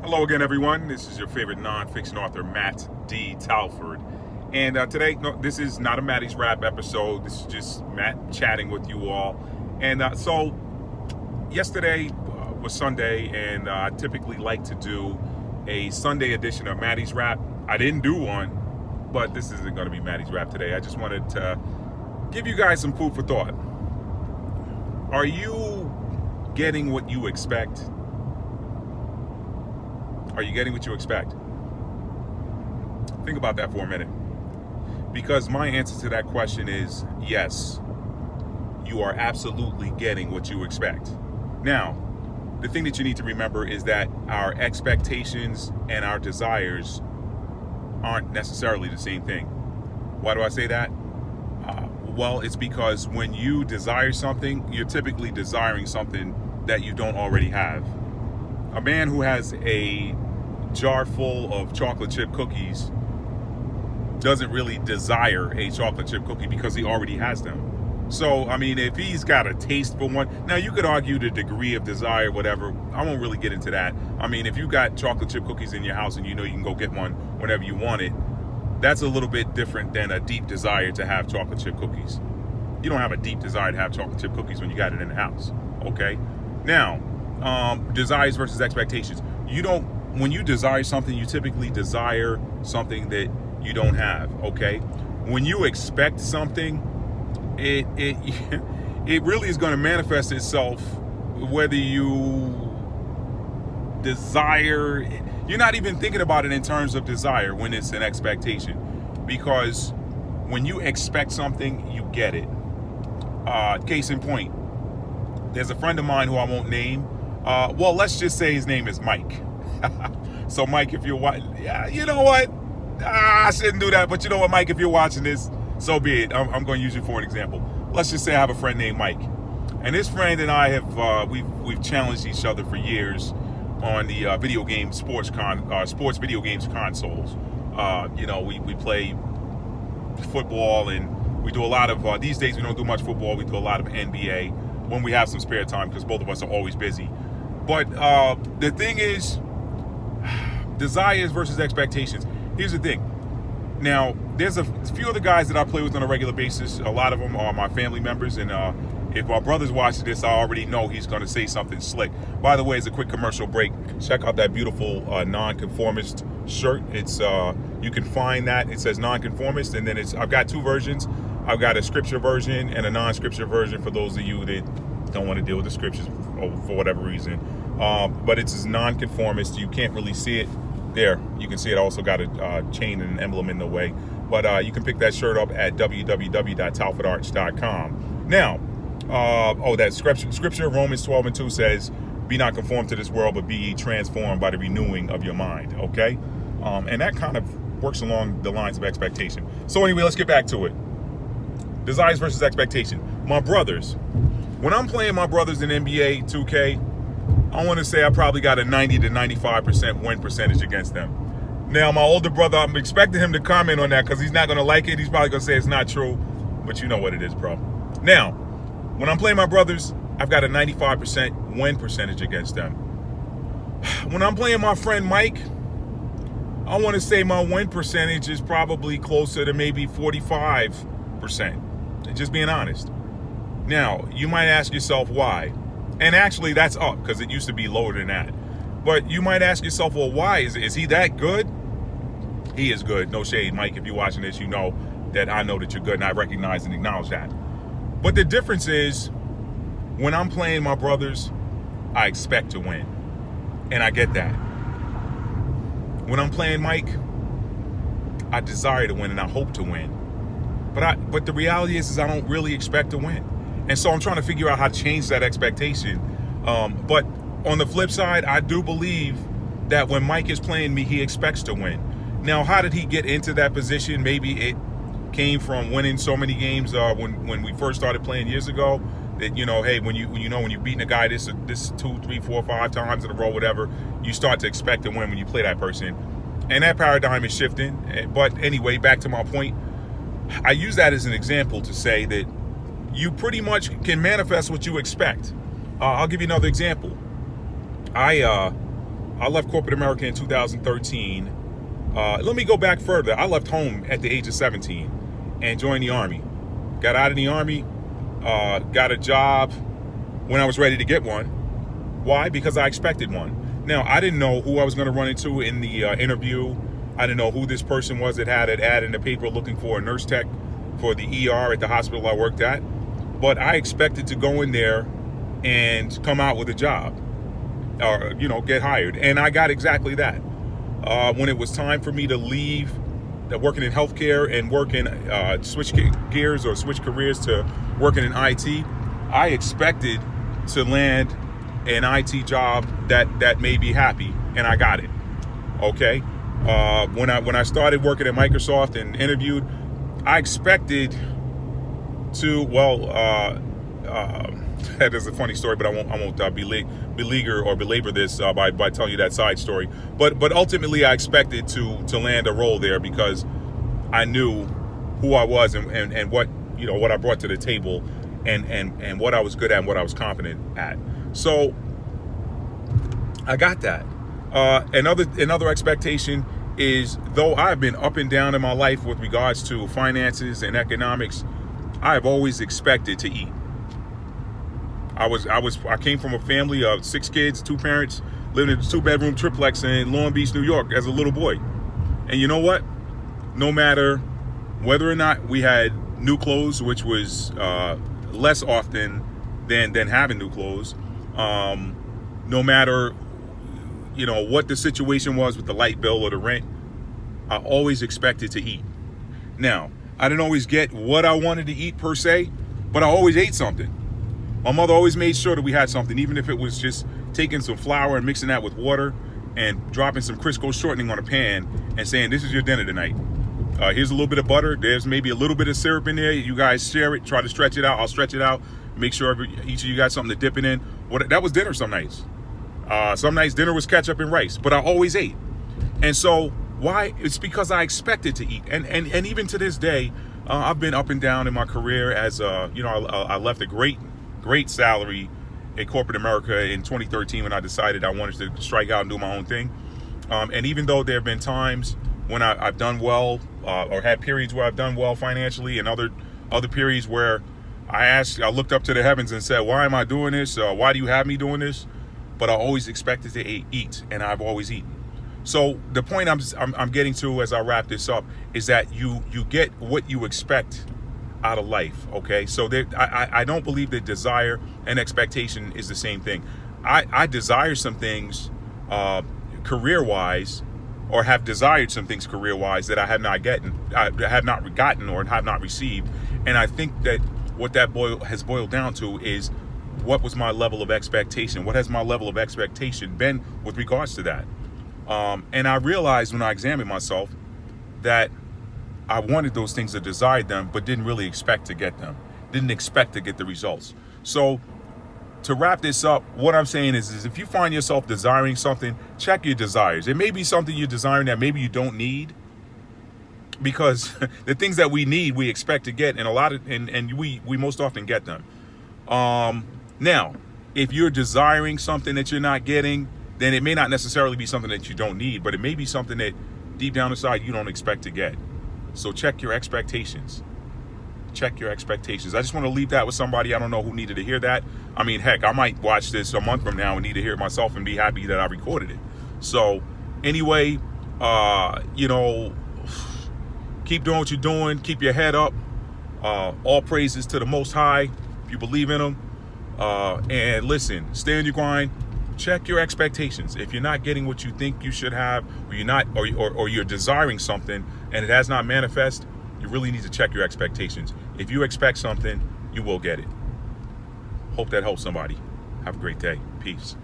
Hello again, everyone. This is your favorite nonfiction author, Matt D. Talford. And today, no, this is not a Matty's Rap episode. This is just Matt chatting with you all. And so, yesterday was Sunday, and I typically like to do a Sunday edition of Matty's Rap. I didn't do one, but this isn't going to be Matty's Rap today. I just wanted to give you guys some food for thought. Are you getting what you expect? Are you getting what you expect? Think about that for a minute. Because my answer to that question is yes, you are absolutely getting what you expect. Now, the thing that you need to remember is that our expectations and our desires aren't necessarily the same thing. Why do I say that? Well, it's because when you desire something, you're typically desiring something that you don't already have. A man who has a jar full of chocolate chip cookies doesn't really desire a chocolate chip cookie because he already has them. So, I mean, if he's got a taste for one, now you could argue the degree of desire, whatever. I won't really get into that. I mean, if you got chocolate chip cookies in your house and you know you can go get one whenever you want it, that's a little bit different than a deep desire to have chocolate chip cookies. You don't have a deep desire to have chocolate chip cookies when you got it in the house, okay? Now, desires versus expectations. When you desire something, you typically desire something that you don't have, okay? When you expect something, it really is going to manifest itself whether you desire. You're not even thinking about it in terms of desire when it's an expectation, because when you expect something, you get it. Case in point, there's a friend of mine who I won't name. Well, let's just say his name is Mike. So Mike, if you're watching, yeah, you know what? I shouldn't do that, but you know what, Mike, if you're watching this, so be it. I'm going to use you for an example. Let's just say I have a friend named Mike, and this friend and I have we've challenged each other for years on the video game sports video games consoles. We play football, and we do a lot of these days we don't do much football. We do a lot of NBA when we have some spare time because both of us are always busy. But the thing is, desires versus expectations. Here's the thing. Now, there's a few other guys that I play with on a regular basis. A lot of them are my family members, and if my brother's watching this, I already know he's going to say something slick. By the way, as a quick commercial break, check out that beautiful non-conformist shirt. It's you can find that. It says non-conformist, and then I've got two versions. I've got a scripture version and a non-scripture version for those of you that don't want to deal with the scriptures for whatever reason. But it's non-conformist. You can't really see it. There, you can see it also got a chain and an emblem in the way. But you can pick that shirt up at www.talfordarts.com. Now, that scripture, Romans 12:2 says, be not conformed to this world, but be ye transformed by the renewing of your mind, okay? And that kind of works along the lines of expectation. So anyway, let's get back to it. Desires versus expectation. My brothers. When I'm playing my brothers in NBA 2K, I want to say I probably got a 90 to 95% win percentage against them. Now, my older brother, I'm expecting him to comment on that because he's not going to like it. He's probably going to say it's not true, but you know what it is, bro. Now, when I'm playing my brothers, I've got a 95% win percentage against them. When I'm playing my friend Mike, I want to say my win percentage is probably closer to maybe 45%. Just being honest. Now, you might ask yourself why. And actually, that's up because it used to be lower than that. But you might ask yourself, well, why? Is he that good? He is good. No shade, Mike. If you're watching this, you know that I know that you're good, and I recognize and acknowledge that. But the difference is, when I'm playing my brothers, I expect to win. And I get that. When I'm playing Mike, I desire to win and I hope to win. But the reality is I don't really expect to win. And so I'm trying to figure out how to change that expectation. But on the flip side, I do believe that when Mike is playing me, he expects to win. Now, how did he get into that position? Maybe it came from winning so many games when we first started playing years ago. That, hey, when you're beating a guy this 2, 3, 4, 5 times in a row, whatever, you start to expect to win when you play that person. And that paradigm is shifting. But anyway, back to my point. I use that as an example to say that you pretty much can manifest what you expect. I'll give you another example. I I left corporate America in 2013. Let me go back further. I left home at the age of 17 and joined the Army. Got out of the Army, got a job when I was ready to get one. Why? Because I expected one. Now, I didn't know who I was going to run into in the interview. I didn't know who this person was that had an ad in the paper looking for a nurse tech for the ER at the hospital I worked at. But I expected to go in there and come out with a job or, get hired. And I got exactly that. When it was time for me to leave working in healthcare and switch gears or switch careers to working in IT, I expected to land an IT job that made me happy, and I got it. Okay. When I started working at Microsoft and interviewed, I expected to that is a funny story, but I won't belabor this by telling you that side story. But ultimately, I expected to land a role there because I knew who I was and what I brought to the table and what I was good at and what I was confident at. So I got that. Another expectation is, though I've been up and down in my life with regards to finances and economics, I have always expected to eat. I came from a family of 6 kids, 2 parents, living in a 2-bedroom triplex in Long Beach, New York as a little boy. And you know what? No matter whether or not we had new clothes, which was less often than having new clothes, no matter what the situation was with the light bill or the rent, I always expected to eat. Now, I didn't always get what I wanted to eat per se, but I always ate something. My mother always made sure that we had something, even if it was just taking some flour and mixing that with water and dropping some Crisco shortening on a pan and saying, "This is your dinner tonight. Here's a little bit of butter. There's maybe a little bit of syrup in there. You guys share it. Try to stretch it out. I'll stretch it out. Make sure each of you got something to dip it in." That was dinner some nights. Some nights dinner was ketchup and rice, but I always ate. And so why? It's because I expected to eat. And even to this day, I've been up and down in my career as, I left a great salary in corporate America in 2013 when I decided I wanted to strike out and do my own thing. And even though there have been times when I've done well, or had periods where I've done well financially, and other periods where I looked up to the heavens and said, "Why am I doing this? Why do you have me doing this?" But I always expected to eat, and I've always eaten. So the point I'm getting to as I wrap this up is that you get what you expect out of life. Okay, so I don't believe that desire and expectation is the same thing. I desire some things career-wise, or have desired some things career-wise that I have not gotten or have not received. And I think that what that has boiled down to is, what was my level of expectation? What has my level of expectation been with regards to that? And I realized when I examined myself that I wanted those things, I desired them, but didn't really expect to get them. Didn't expect to get the results. So to wrap this up, what I'm saying is if you find yourself desiring something, check your desires. It may be something you're desiring that maybe you don't need, because the things that we need, we expect to get, and we most often get them. Now, if you're desiring something that you're not getting, then it may not necessarily be something that you don't need, but it may be something that deep down inside you don't expect to get. So check your expectations. Check your expectations. I just want to leave that with somebody. I don't know who needed to hear that. I mean, heck, I might watch this a month from now and need to hear it myself and be happy that I recorded it. So anyway, keep doing what you're doing. Keep your head up. All praises to the Most High, if you believe in Him. And listen, stay on your grind. Check your expectations. If you're not getting what you think you should have, or you're desiring something and it has not manifest, you really need to check your expectations. If you expect something, you will get it. Hope that helps somebody. Have a great day. Peace.